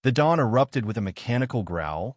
The dawn erupted with a mechanical growl,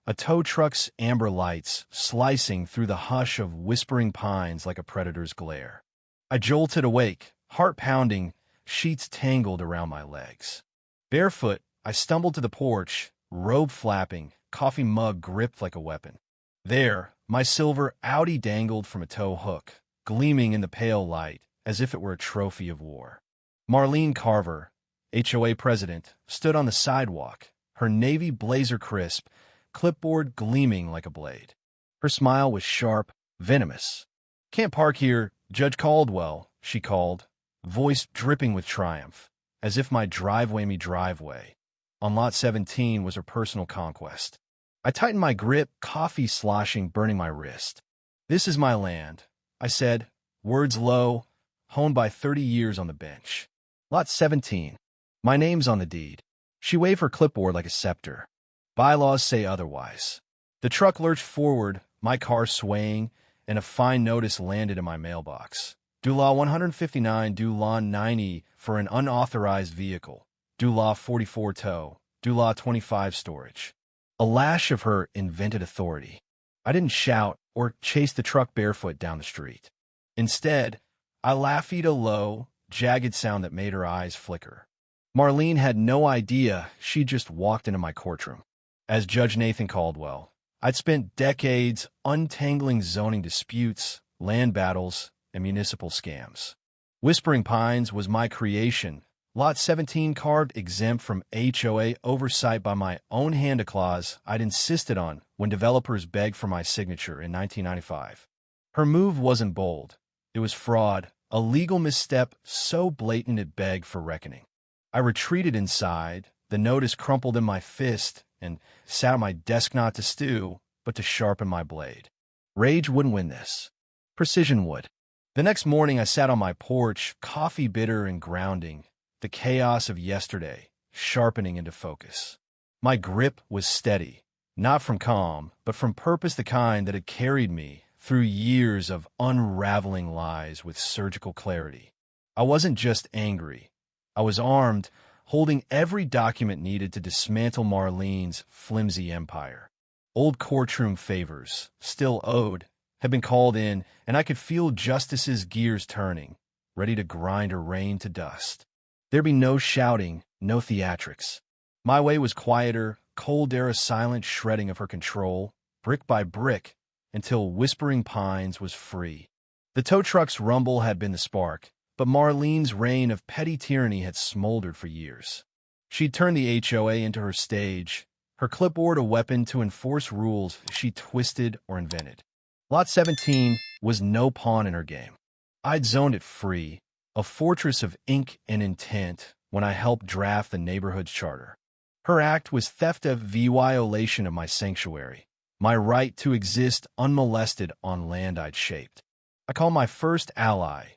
a tow truck's amber lights slicing through the hush of whispering pines like a predator's glare. I jolted awake, heart pounding, sheets tangled around my legs. Barefoot, I stumbled to the porch, robe flapping, coffee mug gripped like a weapon. There, my silver Audi dangled from a tow hook, gleaming in the pale light as if it were a trophy of war. Marlene Carver, HOA president, stood on the sidewalk, her navy blazer crisp, clipboard gleaming like a blade. Her smile was sharp, venomous. "Can't park here, Judge Caldwell," she called, voice dripping with triumph, as if my driveway on Lot 17 was her personal conquest. I tightened my grip, coffee sloshing, burning my wrist. "This is my land," I said, words low, honed by 30 years on the bench. "Lot 17. My name's on the deed." She waved her clipboard like a scepter. "Bylaws say otherwise." The truck lurched forward, my car swaying, and a fine notice landed in my mailbox. "Do Law 159, Do Law 90 for an unauthorized vehicle. Do Law 44 tow. Do Law 25 storage." A lash of her invented authority. I didn't shout or chase the truck barefoot down the street. Instead, I laughed a low, jagged sound that made her eyes flicker. Marlene had no idea she'd just walked into my courtroom. As Judge Nathan Caldwell, I'd spent decades untangling zoning disputes, land battles, and municipal scams. Whispering Pines was my creation, Lot 17 carved exempt from HOA oversight by my own hand, a clause I'd insisted on when developers begged for my signature in 1995. Her move wasn't bold. It was fraud, a legal misstep so blatant it begged for reckoning. I retreated inside, the notice crumpled in my fist, and sat at my desk not to stew, but to sharpen my blade. Rage wouldn't win this. Precision would. The next morning I sat on my porch, coffee bitter and grounding, the chaos of yesterday sharpening into focus. My grip was steady, not from calm, but from purpose, the kind that had carried me through years of unraveling lies with surgical clarity. I wasn't just angry. I was armed, holding every document needed to dismantle Marlene's flimsy empire. Old courtroom favors, still owed, had been called in, and I could feel justice's gears turning, ready to grind her reign to dust. There'd be no shouting, no theatrics. My way was quieter, cold air, a silent shredding of her control, brick by brick, until Whispering Pines was free. The tow truck's rumble had been the spark, but Marlene's reign of petty tyranny had smoldered for years. She'd turned the HOA into her stage, her clipboard a weapon to enforce rules she twisted or invented. Lot 17 was no pawn in her game. I'd zoned it free, a fortress of ink and intent, when I helped draft the neighborhood's charter. Her act was theft of violation of my sanctuary, my right to exist unmolested on land I'd shaped. I called my first ally,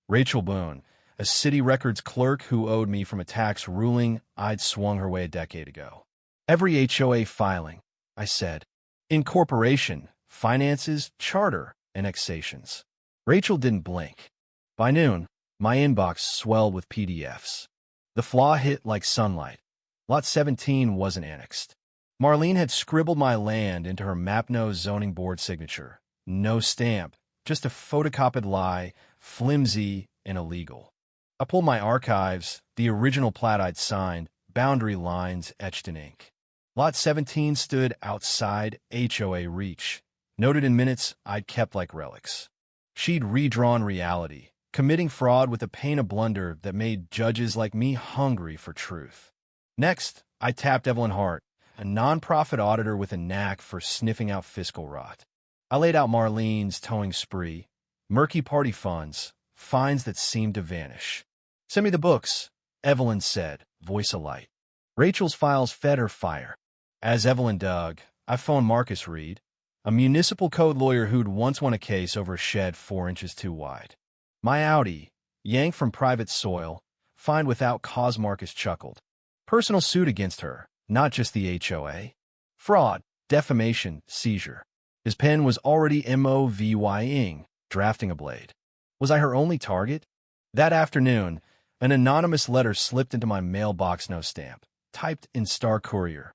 Rachel Boone, a city records clerk who owed me from a tax ruling I'd swung her way a decade ago. "Every HOA filing," I said. "Incorporation, finances, charter, annexations." Rachel didn't blink. By noon, my inbox swelled with PDFs. The flaw hit like sunlight. Lot 17 wasn't annexed. Marlene had scribbled my land into her map-no zoning board signature. No stamp, just a photocopied lie, flimsy and illegal. I pulled my archives, the original plat I'd signed, boundary lines etched in ink. Lot 17 stood outside HOA reach, noted in minutes I'd kept like relics. She'd redrawn reality, committing fraud with a pain of blunder that made judges like me hungry for truth. Next, I tapped Evelyn Hart, a nonprofit auditor with a knack for sniffing out fiscal rot. I laid out Marlene's towing spree, murky party funds, fines that seemed to vanish. "Send me the books," Evelyn said, voice alight. Rachel's files fed her fire. As Evelyn dug, I phoned Marcus Reed, a municipal code lawyer who'd once won a case over a shed 4 inches too wide. My Audi, yanked from private soil, fined without cause. Marcus chuckled. Personal suit against her, not just the HOA. Fraud, defamation, seizure. His pen was already moving, drafting a blade. Was I her only target? That afternoon, an anonymous letter slipped into my mailbox, no stamp. typed in Star Courier.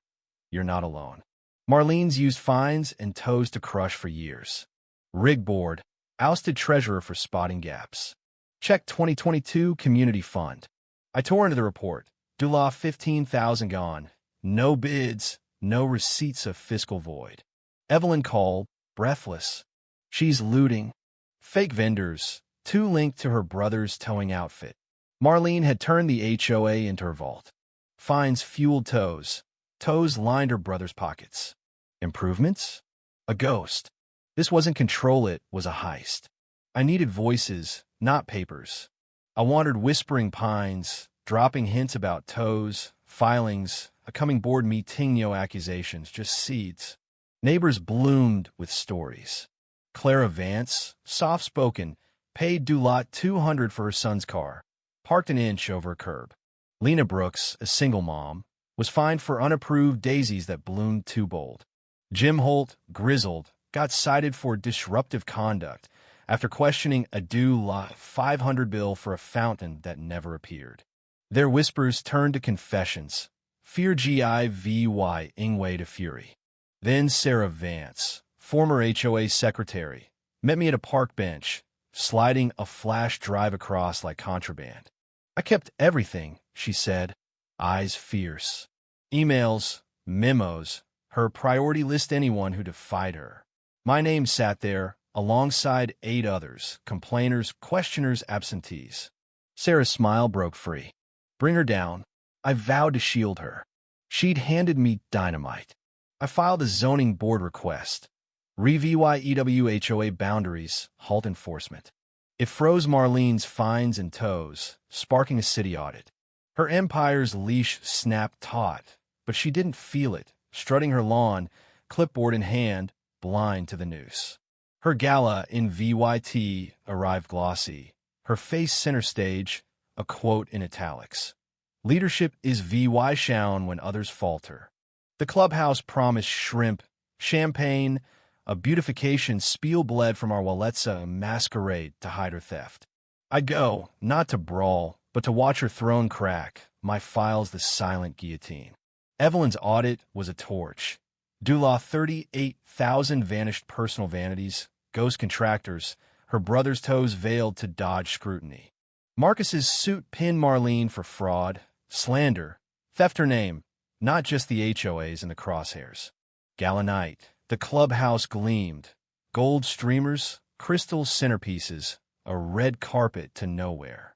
You're not alone. Marlene's used fines and tows to crush for years. Rig board, ousted treasurer for spotting gaps. Check 2022 Community Fund. I tore into the report. Dula 15,000 gone. No bids, no receipts of fiscal void. Evelyn called, breathless. She's looting. Fake vendors, 2 linked to her brother's towing outfit. Marlene had turned the HOA into her vault. Fines fueled tows. Tows lined her brother's pockets. Improvements? A ghost. This wasn't control, it was a heist. I needed voices, not papers. I wandered whispering pines, dropping hints about tows, filings, a coming board meeting, no accusations, just seeds. Neighbors bloomed with stories. Clara Vance, soft-spoken, paid Dulot $200 for her son's car, parked an inch over a curb. Lena Brooks, a single mom, was fined for unapproved daisies that bloomed too bold. Jim Holt, grizzled, got cited for disruptive conduct after questioning a Dulot $500 bill for a fountain that never appeared. Their whispers turned to confessions. Fear givy Ingway to fury. Then Sarah Vance, former HOA secretary, met me at a park bench, sliding a flash drive across like contraband. I kept everything, she said, eyes fierce. Emails, memos, her priority list, anyone who defied her. My name sat there, alongside 8 others, complainers, questioners, absentees. Sarah's smile broke free. Bring her down. I vowed to shield her. She'd handed me dynamite. I filed a zoning board request. Review EWHOA boundaries, halt enforcement. It froze Marlene's fines and tows, sparking a city audit. Her empire's leash snapped taut, but she didn't feel it, strutting her lawn, clipboard in hand, blind to the noose. Her gala in VYT arrived glossy, her face center stage, a quote in italics. Leadership is VY shown when others falter. The clubhouse promised shrimp, champagne, a beautification spiel bled from our Walletza masquerade to hide her theft. I'd go, not to brawl, but to watch her throne crack, my files the silent guillotine. Evelyn's audit was a torch. Dula 38,000 vanished personal vanities, ghost contractors, her brother's toes veiled to dodge scrutiny. Marcus's suit pinned Marlene for fraud, slander, theft her name, not just the HOAs in the crosshairs. Gala night, the clubhouse gleamed. Gold streamers, crystal centerpieces, a red carpet to nowhere.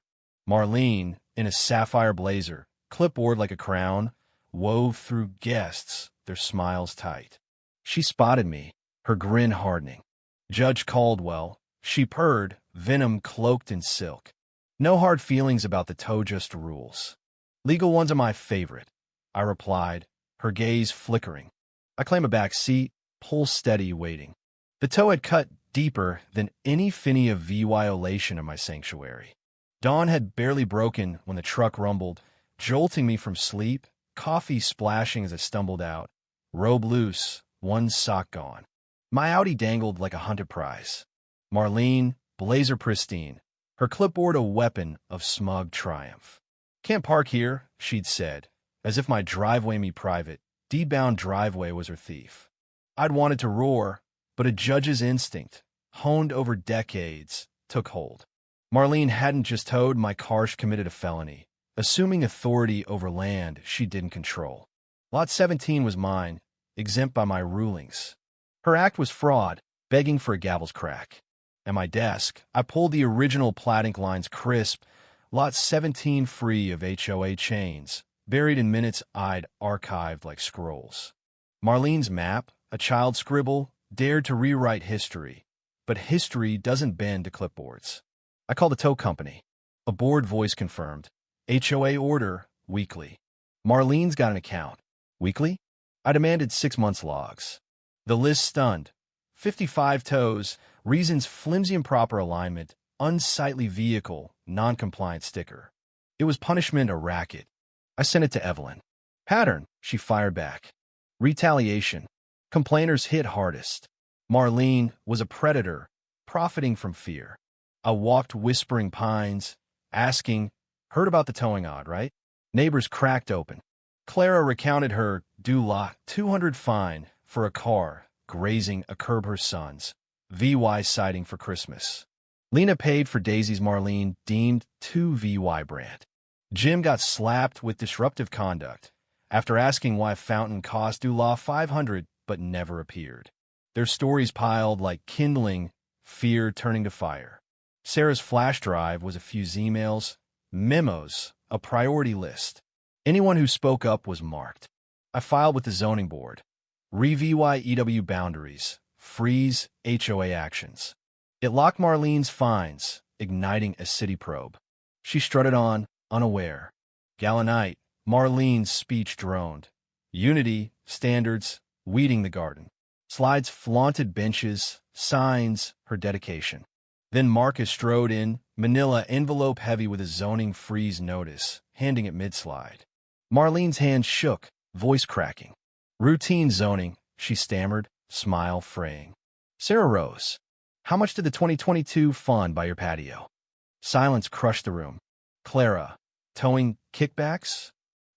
Marlene, in a sapphire blazer, clipboard like a crown, wove through guests, their smiles tight. She spotted me, her grin hardening. Judge Caldwell, she purred, venom cloaked in silk. No hard feelings about the toe, just rules. Legal ones are my favorite, I replied, her gaze flickering. I claim a back seat, pulse steady, waiting. The toe had cut deeper than any finny of violation in my sanctuary. Dawn had barely broken when the truck rumbled, jolting me from sleep, coffee splashing as I stumbled out. Robe loose, one sock gone. My Audi dangled like a hunted prize. Marlene, blazer pristine, her clipboard a weapon of smug triumph. Can't park here, she'd said, as if my driveway me private, deed-bound driveway was her thief. I'd wanted to roar, but a judge's instinct, honed over decades, took hold. Marlene hadn't just towed my car, she committed a felony, assuming authority over land she didn't control. Lot 17 was mine, exempt by my rulings. Her act was fraud, begging for a gavel's crack. At my desk, I pulled the original plat ink lines crisp, Lot 17 free of HOA chains, buried in minutes I'd archived like scrolls. Marlene's map, a child scribble, dared to rewrite history, but history doesn't bend to clipboards. I called the tow company. A board voice confirmed. HOA order, weekly. Marlene's got an account. Weekly? I demanded 6 months logs. The list stunned. 55 tows, reasons flimsy improper alignment, unsightly vehicle, non-compliant sticker. It was punishment, a racket. I sent it to Evelyn. Pattern, she fired back. Retaliation. Complainers hit hardest. Marlene was a predator, profiting from fear. I walked whispering pines, asking, heard about the towing odd, right? Neighbors cracked open. Clara recounted her $200 fine for a car grazing a curb her son's VY sighting for Christmas. Lena paid for Daisy's Marlene deemed 2 VY brand. Jim got slapped with disruptive conduct after asking why Fountain cost $500 but never appeared. Their stories piled like kindling, fear turning to fire. Sarah's flash drive was a few emails, memos, a priority list. Anyone who spoke up was marked. I filed with the zoning board. Re-VYEW boundaries. Freeze HOA actions. It locked Marlene's fines, igniting a city probe. She strutted on, unaware. Galanite, Marlene's speech droned. Unity, standards, weeding the garden. Slides flaunted benches, signs, her dedication. Then Marcus strode in, manila envelope heavy with a zoning freeze notice, handing it mid-slide. Marlene's hand shook, voice cracking. Routine zoning, she stammered, smile fraying. Sarah rose. How much did the 2022 fund buy your patio? Silence crushed the room. Clara, towing kickbacks?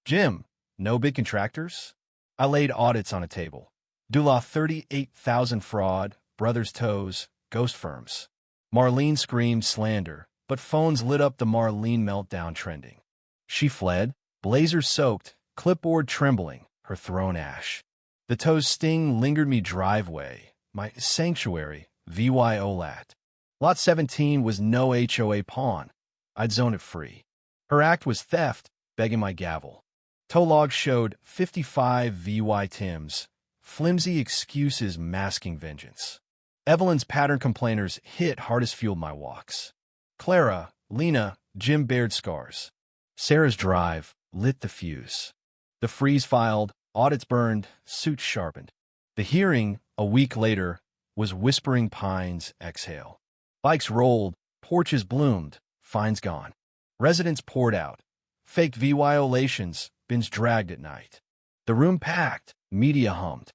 Jim, no big contractors? I laid audits on a table. Dula 38,000 fraud, brothers toes, ghost firms. Marlene screamed slander, but phones lit up the Marlene meltdown trending. She fled, blazer soaked, clipboard trembling, her throne ash. The toes sting lingered me driveway, my sanctuary, VYOLAT. Lot 17 was no HOA pawn. I'd zone it free. Her act was theft, begging my gavel. Tow logs showed 55 VY Tims, flimsy excuses masking vengeance. Evelyn's pattern complainers hit hardest fueled my walks. Clara, Lena, Jim bared scars. Sarah's drive lit the fuse. The freeze filed, audits burned, suits sharpened. The hearing, a week later, was Whispering Pines exhale. Bikes rolled, porches bloomed, fines gone. Residents poured out. Fake violations, bins dragged at night. The room packed, media hummed.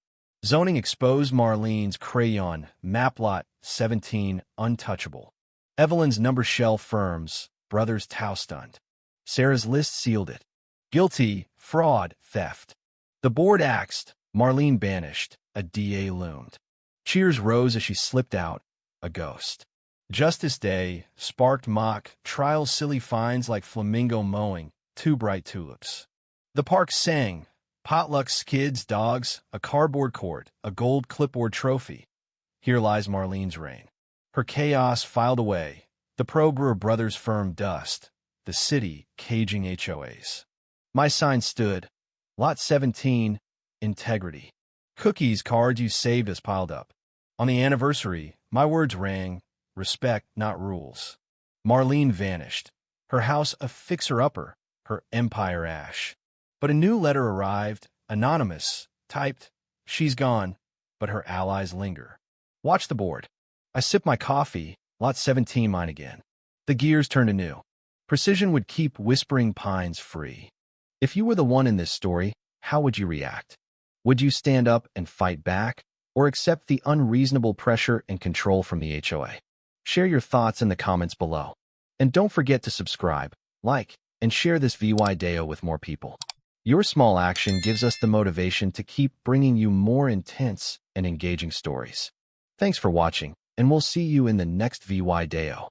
Zoning exposed Marlene's crayon, map lot 17, untouchable. Evelyn's number shell firms, brothers Tau stunned. Sarah's list sealed it. Guilty, fraud, theft. The board axed, Marlene banished, a DA loomed. Cheers rose as she slipped out, a ghost. Justice Day sparked mock, trial silly fines like flamingo mowing, 2 bright tulips. The park sang, potluck skids, dogs, a cardboard court, a gold clipboard trophy. Here lies Marlene's reign. Her chaos filed away, the Probrewer brothers' firm dust, the city caging HOAs. My sign stood, Lot 17, integrity. Cookies, cards you saved us piled up. On the anniversary, my words rang, respect, not rules. Marlene vanished, her house a fixer-upper, her empire ash. But a new letter arrived, anonymous, typed, she's gone, but her allies linger. Watch the board. I sip my coffee, Lot 17 mine again. The gears turned anew. Precision would keep Whispering Pines free. If you were the one in this story, how would you react? Would you stand up and fight back, or accept the unreasonable pressure and control from the HOA? Share your thoughts in the comments below. And don't forget to subscribe, like, and share this VY Deo with more people. Your small action gives us the motivation to keep bringing you more intense and engaging stories. Thanks for watching, and we'll see you in the next VY Deo.